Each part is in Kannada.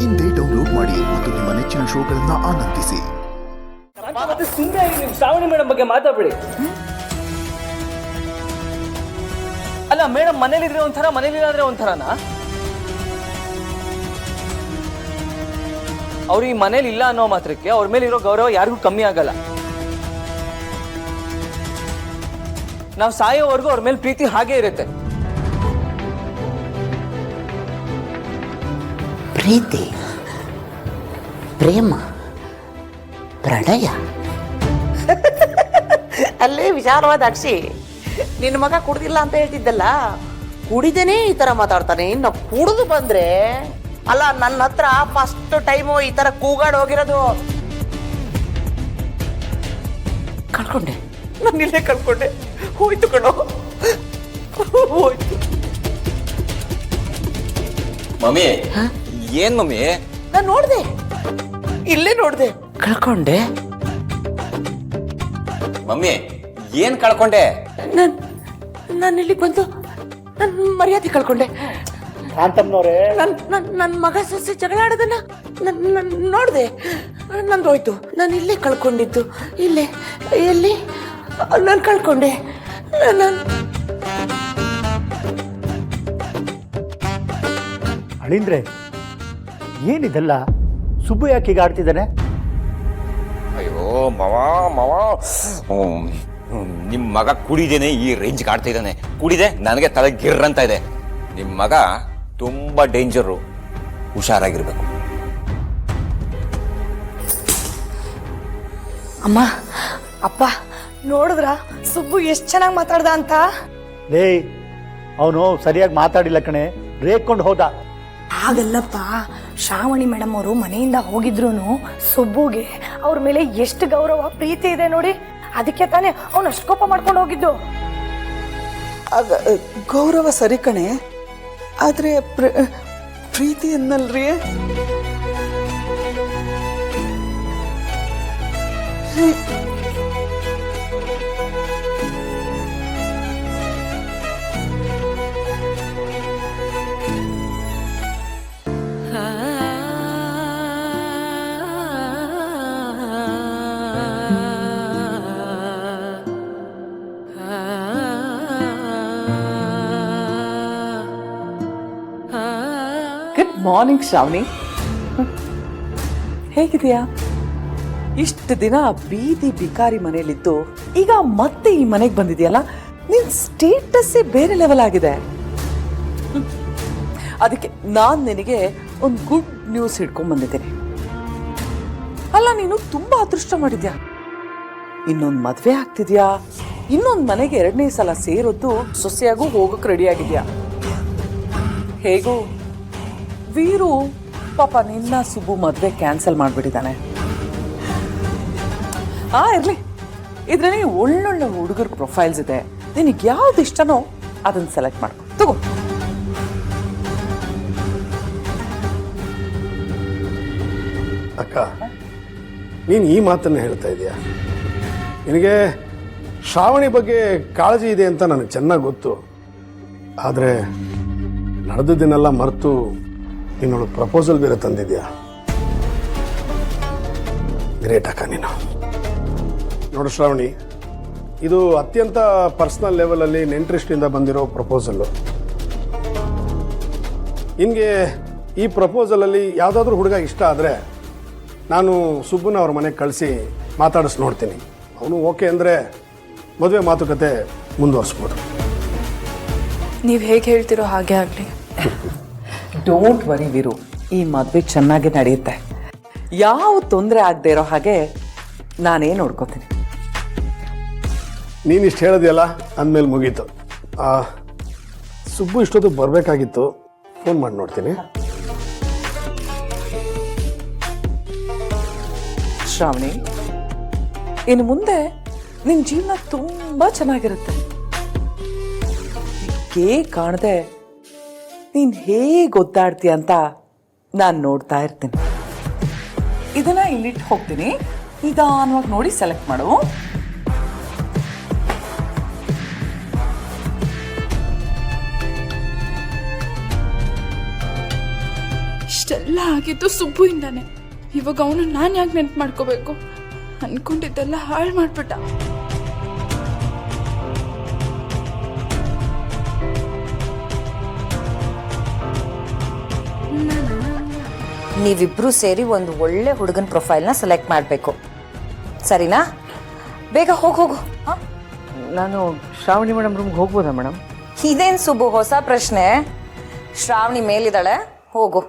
ಇಂದೇ ಡೌನ್ಲೋಡ್ ಮಾಡಿ ಮತ್ತು ನಿಮ್ಮ ನೆಚ್ಚಿನ ಶೋಗಳನ್ನ ಆನಂದಿಸಿ. ಮತ್ತೆ ಸುಮ್ಮನೆ ನೀವು ಶ್ರಾವಣಿ ಮೇಡಮ್ ಬಗ್ಗೆ ಮಾತಾಡಬೇಡಿ. ಅಲ್ಲ ಮೇಡಮ್ ಮನೇಲಿದ್ರೆ ಒಂಥರ, ಮನೇಲಿಲ್ಲಾದ್ರೆ ಒಂಥರನಾ? ಅವ್ರು ಈ ಮನೇಲಿ ಇಲ್ಲ ಅನ್ನೋ ಮಾತ್ರಕ್ಕೆ ಅವ್ರ ಮೇಲೆ ಇರೋ ಗೌರವ ಯಾರಿಗೂ ಕಮ್ಮಿ ಆಗಲ್ಲ. ನಾವು ಸಾಯೋವರೆಗೂ ಅವ್ರ ಮೇಲೆ ಪ್ರೀತಿ ಹಾಗೇ ಇರುತ್ತೆ. ಪ್ರೀತಿ, ಪ್ರೇಮ, ಪ್ರಣಯ. ಅಲ್ಲೇ ವಿಚಾರವಾದ ಅಕ್ಷಿ, ನಿನ್ನ ಮಗ ಕುಡ್ದಿಲ್ಲ ಅಂತ ಹೇಳ್ತಿದ್ದಲ್ಲ, ಕುಡಿದೇನೆ ಈ ತರ ಮಾತಾಡ್ತಾನೆ. ಇನ್ನು ಕುಡಿದು ಬಂದ್ರೆ ಅಲ್ಲ, ನನ್ನ ಹತ್ರ ಫಸ್ಟ್ ಟೈಮು ಈ ತರ ಕೂಗಾಡ್ ಹೋಗಿರೋದು. ಕಳ್ಕೊಂಡೆ, ನಾನು ಇಲ್ಲೇ ಕಳ್ಕೊಂಡೆ. ಹೋಯ್ತು ಕಣೋ, ಹೋಯ್ತು. ಮಮ್ಮಿ, ಏನ್ ಮಮ್ಮಿ? ನಾನು ನೋಡ್ದೆ, ಇಲ್ಲೇ ನೋಡ್ದೆ, ಕಳ್ಕೊಂಡೆ. ಮಮ್ಮಿ ಏನ್ ಕಳ್ಕೊಂಡೆ? ನಾನು ಇಲ್ಲಿ ಬಂದು ನನ್ನ ಮರ್ಯಾದೆ ಕಳ್ಕೊಂಡೆ. ನನ್ನ ಮಗ ಸೊಸೆ ಜಗಳ ಆಡೋದನ್ನ ನೋಡ್ದೆ, ನಂದೋಯ್ತು. ನಾನು ಇಲ್ಲೇ ಕಳ್ಕೊಂಡಿದ್ದು, ಇಲ್ಲೇ ಎಲ್ಲಿ ನಾನು ಕಳ್ಕೊಂಡೆ. ಅಳಿಂದ್ರೆ ಏನಿದೆಲ್ಲ? ಸುಬ್ಬು ಯಾಕೆ ಈಗ ಆಡ್ತಿದ್ದಾನೆ? ಅಯ್ಯೋ ಮವ ನಿಮ್ ಮಗ ಕುಡಿದೇನೆ ಈ ರೇಂಜ್ ಕಾಡ್ತಾ ಇದ್ದಾನೆ. ಕುಡಿದೆ ನನಗೆ ತಲೆ ಗಿರ್ರಂತ ಇದೆ. ನಿಮ್ ಮಗ ತುಂಬಾ ಡೇಂಜರು, ಹುಷಾರಾಗಿರ್ಬೇಕು. ಅಮ್ಮ, ಅಪ್ಪ ನೋಡಿದ್ರ ಸುಬ್ಬು ಎಷ್ಟು ಚೆನ್ನಾಗಿ ಮಾತಾಡ್ದ ಅಂತ? ಲೇ, ಅವನು ಸರಿಯಾಗಿ ಮಾತಾಡಿಲ್ಲ ಕಣೆ, ರೇಗ್ಕೊಂಡು ಹೋದ. ಹಾಗಲ್ಲಪ್ಪ, ಶ್ರಾವಣಿ ಮೇಡಮ್ ಅವರು ಮನೆಯಿಂದ ಹೋಗಿದ್ರು ಸುಬ್ಬುಗೆ ಅವ್ರ ಮೇಲೆ ಎಷ್ಟು ಗೌರವ ಪ್ರೀತಿ ಇದೆ ನೋಡಿ. ಅದಕ್ಕೆ ತಾನೇ ಅವನು ಅಷ್ಟು ಕೋಪ ಮಾಡ್ಕೊಂಡು ಹೋಗಿದ್ದು. ಗೌರವ ಸರಿ ಕಣೆ, ಆದ್ರೆ ಪ್ರೀತಿ ಅನ್ನಲ್ರಿ. ಗುಡ್ ಮಾರ್ನಿಂಗ್ ಶ್ರಾವಣಿ, ಹೇಗಿದೆಯಾ? ಇಷ್ಟು ದಿನ ಬೀದಿ ಬಿಕಾರಿ ಮನೇಲಿದ್ದು ಈಗ ಮತ್ತೆ ಈ ಮನೆಗೆ ಬಂದಿದೆಯಲ್ಲ, ನಿನ್ ಸ್ಟೇಟಸ್ಸೇ ಬೇರೆ ಲೆವೆಲ್ ಆಗಿದೆ. ಅದಕ್ಕೆ ನಾನು ನಿನಗೆ ಒಂದು ಗುಡ್ ನ್ಯೂಸ್ ಹಿಡ್ಕೊಂಡ್ ಬಂದಿದ್ದೇನೆ. ಅಲ್ಲ, ನೀನು ತುಂಬಾ ಅದೃಷ್ಟ ಮಾಡಿದ್ಯಾ. ಇನ್ನೊಂದು ಮದ್ವೆ ಆಗ್ತಿದ್ಯಾ, ಇನ್ನೊಂದು ಮನೆಗೆ 2ನೇ ಸಲ ಸೇರೋದು, ಸೊಸೆಯಾಗೂ ಹೋಗಕ್ಕೆ ರೆಡಿ ಆಗಿದ್ಯಾ. ಹೇಗೂ ವೀರು ಪಾಪ ನಿನ್ನ ಸುಬ್ಬು ಮದ್ವೆ ಕ್ಯಾನ್ಸಲ್ ಮಾಡ್ಬಿಟ್ಟಿದ್ದಾನೆ. ಇರ್ಲಿ, ಇದ್ರಲ್ಲಿ ಒಳ್ಳೊಳ್ಳೆ ಹುಡುಗರ ಪ್ರೊಫೈಲ್ಸ್ ಇದೆ. ನಿನಗೆ ಯಾವ್ದು ಇಷ್ಟನೋ ಅದನ್ನ ಸೆಲೆಕ್ಟ್ ಮಾಡ್ಕೊ, ತಗೋ. ಅಕ್ಕ, ನೀನು ಈ ಮಾತನ್ನು ಹೇಳ್ತಾ ಇದೀಯಾ? ನಿನಗೆ ಶ್ರಾವಣಿ ಬಗ್ಗೆ ಕಾಳಜಿ ಇದೆ ಅಂತ ನನಗೆ ಚೆನ್ನಾಗಿ ಗೊತ್ತು. ಆದರೆ ನಡೆದದ್ದನ್ನೆಲ್ಲ ಮರೆತು ನೀನೊಳು ಪ್ರಪೋಸಲ್ ಬೇರೆ ತಂದಿದ್ಯಾ. ಗ್ರೇಟ್ ಅಕ್ಕ ನೀನು. ನೋಡು ಶ್ರಾವಣಿ, ಇದು ಅತ್ಯಂತ ಪರ್ಸನಲ್ ಲೆವೆಲಲ್ಲಿ ನೆಂಟ್ರಿಸ್ಟಿಂದ ಬಂದಿರೋ ಪ್ರಪೋಸಲ್ಲು. ನಿನಗೆ ಈ ಪ್ರಪೋಸಲಲ್ಲಿ ಯಾವುದಾದ್ರೂ ಹುಡುಗ ಇಷ್ಟ ಆದರೆ ನಾನು ಸುಬ್ಬನ ಅವ್ರ ಮನೆಗೆ ಕಳಿಸಿ ಮಾತಾಡಿಸಿ ನೋಡ್ತೀನಿ. ಅವನು ಓಕೆ ಅಂದರೆ ಮದುವೆ ಮಾತುಕತೆ ಮುಂದುವರಿಸ್ಬೋದು. ನೀವು ಹೇಗೆ ಹೇಳ್ತಿರೋ ಹಾಗೆ ಆಗಲಿ. ಡೋಂಟ್ ವರಿ ವೀರು, ಈ ಮದುವೆ ಚೆನ್ನಾಗಿ ನಡೆಯುತ್ತೆ. ಯಾವ ತೊಂದರೆ ಆಗದೆ ಇರೋ ಹಾಗೆ ನಾನೇ ನೋಡ್ಕೋತೀನಿ. ನೀನಿಷ್ಟು ಹೇಳಿದೆಯಲ್ಲ, ಅಂದಮೇಲೆ ಮುಗೀತು. ಸುಬ್ಬು ಇಷ್ಟೊತ್ತು ಬರಬೇಕಾಗಿತ್ತು, ಫೋನ್ ಮಾಡಿ ನೋಡ್ತೀನಿ. ಶ್ರಾವಣಿ, ಇನ್ನು ಮುಂದೆ ನಿನ್ನ ಜೀವನ ತುಂಬಾ ಚೆನ್ನಾಗಿರುತ್ತೆ. ಕಾಣದೆ ನೀನ್ ಹೇಗೆ ಒದ್ದಾಡ್ತೀಯ ಅಂತ ನಾನು ನೋಡ್ತಾ ಇರ್ತೀನಿ. ಇದನ್ನ ಇಲ್ಲಿಟ್ಟು ಹೋಗ್ತೀನಿ, ನಿಧಾನವಾಗಿ ನೋಡಿ ಸೆಲೆಕ್ಟ್ ಮಾಡು. ಇಷ್ಟೆಲ್ಲ ಆಗಿದ್ದು ಸುಬ್ಬು ಇಂದಾನೆ. ಇವಾಗ ಅವನು ನಾನು ಯಾಕೆ ನೆನ್ಪು ಮಾಡ್ಕೋಬೇಕು? ಅನ್ಕೊಂಡಿದ್ದೆಲ್ಲ ಹಾಳು ಮಾಡ್ಬಿಟ್ಟ. ನೀವಿಬ್ರು ಸೇರಿ ಒಂದು ಒಳ್ಳೆ ಹುಡುಗನ ಪ್ರೊಫೈಲ್ನ ಸೆಲೆಕ್ಟ್ ಮಾಡಬೇಕು, ಸರಿನಾ? ಬೇಗ ಹೋಗು. ನಾನು ಶ್ರಾವಣಿ ಮೇಡಮ್ ರೂಮ್ಗೆ ಹೋಗ್ಬೋದಾ ಮೇಡಮ್? ಇದೇನು ಸುಬ್ಬು ಹೊಸ ಪ್ರಶ್ನೆ? ಶ್ರಾವಣಿ ಮೇಲಿದ್ದಾಳೆ, ಹೋಗು.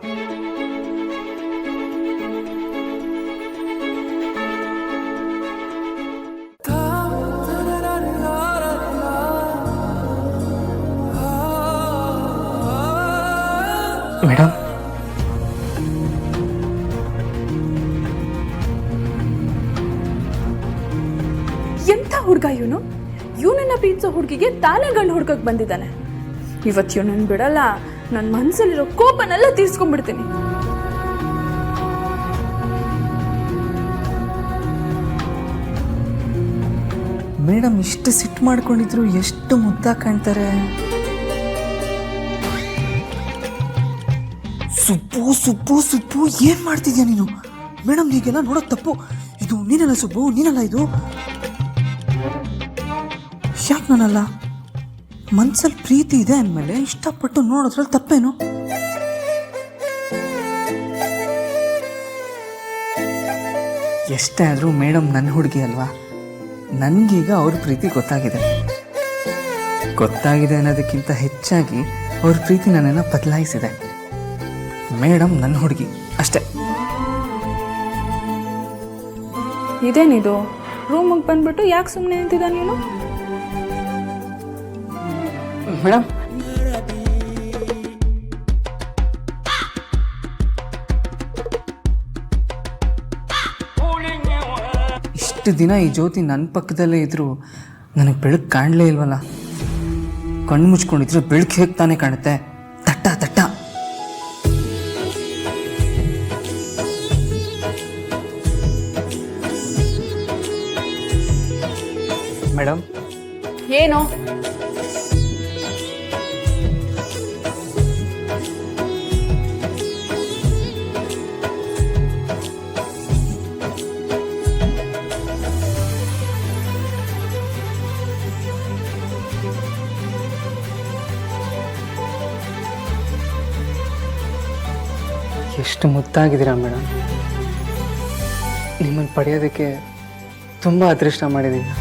ಮೇಡಮ್, ಎಂಥ ಹುಡುಗ ಇವನು? ಇವನನ್ನ ಪ್ರೀತಿಸೋ ಹುಡುಗಿಗೆ ತಾನೇ ಗಂಡು ಹುಡ್ಕಕ್ ಬಂದಿದ್ದಾನೆ. ಇವತ್ತು ಇವನನ್ನು ಬಿಡಲ್ಲ. ನನ್ನ ಮನಸ್ಸಲ್ಲಿರೋ ಕೋಪನೆಲ್ಲ ತೀರ್ಸ್ಕೊಂಡ್ಬಿಡ್ತೀನಿ. ಮೇಡಮ್ ಇಷ್ಟು ಸಿಟ್ಟು ಮಾಡ್ಕೊಂಡಿದ್ರು ಎಷ್ಟು ಮುದ್ದಾಗಿ ಕಾಣ್ತಾರೆ. ಸುಬ್ಬು ಸುಬ್ಬು ಸುಬ್ಬು ಏನು ಮಾಡ್ತಿದ್ಯಾ ನೀನು? ಮೇಡಮ್ ಹೀಗೆಲ್ಲ ನೋಡೋದು ತಪ್ಪು. ಇದು ನೀನಲ್ಲ ಸುಬ್ಬು, ನೀನಲ್ಲ ಇದು. ಯಾಕೆ ನಾನಲ್ಲ? ಮನ್ಸಲ್ಲಿ ಪ್ರೀತಿ ಇದೆ ಅಂದಮೇಲೆ ಇಷ್ಟಪಟ್ಟು ನೋಡೋದ್ರಲ್ಲಿ ತಪ್ಪೇನು? ಎಷ್ಟೇ ಆದರೂ ಮೇಡಮ್ ನನ್ನ ಹುಡುಗಿ ಅಲ್ವಾ? ನನಗೀಗ ಅವ್ರ ಪ್ರೀತಿ ಗೊತ್ತಾಗಿದೆ ಅನ್ನೋದಕ್ಕಿಂತ ಹೆಚ್ಚಾಗಿ ಅವ್ರ ಪ್ರೀತಿ ನನ್ನನ್ನು ಬದಲಾಯಿಸಿದೆ. ಮೇಡಮ್ ನನ್ನ ಹುಡುಗಿ ಅಷ್ಟೇ. ಇದೇನಿದು? ರೂಮಿಗೆ ಬಂದ್ಬಿಟ್ಟು ಯಾಕೆ ಸುಮ್ಮನೆ ನಿಂತಿದ್ದ ನೀನು? ಮೇಡಮ್, ಇಷ್ಟು ದಿನ ಈ ಜ್ಯೋತಿ ನನ್ನ ಪಕ್ಕದಲ್ಲೇ ಇದ್ರು ನನಗೆ ಬೆಳಕು ಕಾಣಲೇ ಇಲ್ವಲ್ಲ. ಕಣ್ಣು ಮುಚ್ಕೊಂಡಿದ್ರೆ ಬೆಳಕು ಹೇಗೆ ತಾನೇ ಕಾಣುತ್ತೆ? ತಟ್ಟ ತಟ್ಟ. ಮೇಡಮ್, ಏನು? ಎಷ್ಟು ಮುದ್ದಾಗಿದ್ದೀರಾ ಮೇಡಮ್. ನಿಮ್ಮನ್ನು ಪಡೆಯೋದಕ್ಕೆ ತುಂಬ ಅದೃಷ್ಟ ಮಾಡಿದ್ದೀನಿ.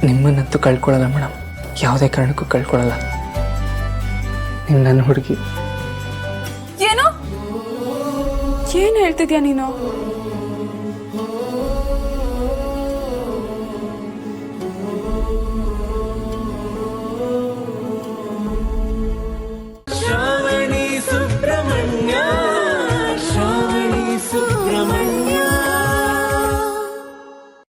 ನಿಮ್ಮನ್ನಂತೂ ಕಳ್ಕೊಳ್ಳಲ್ಲ ಮೇಡಮ್, ಯಾವುದೇ ಕಾರಣಕ್ಕೂ ಕಳ್ಕೊಳ್ಳಲ್ಲ. ನೀವು ನನ್ನ ಹುಡುಗಿ. ಏನು ಏನು ಹೇಳ್ತಿದ್ಯಾ ನೀನು? ಶ್ರಾವಣಿ ಸುಬ್ರಹ್ಮಣ್ಯ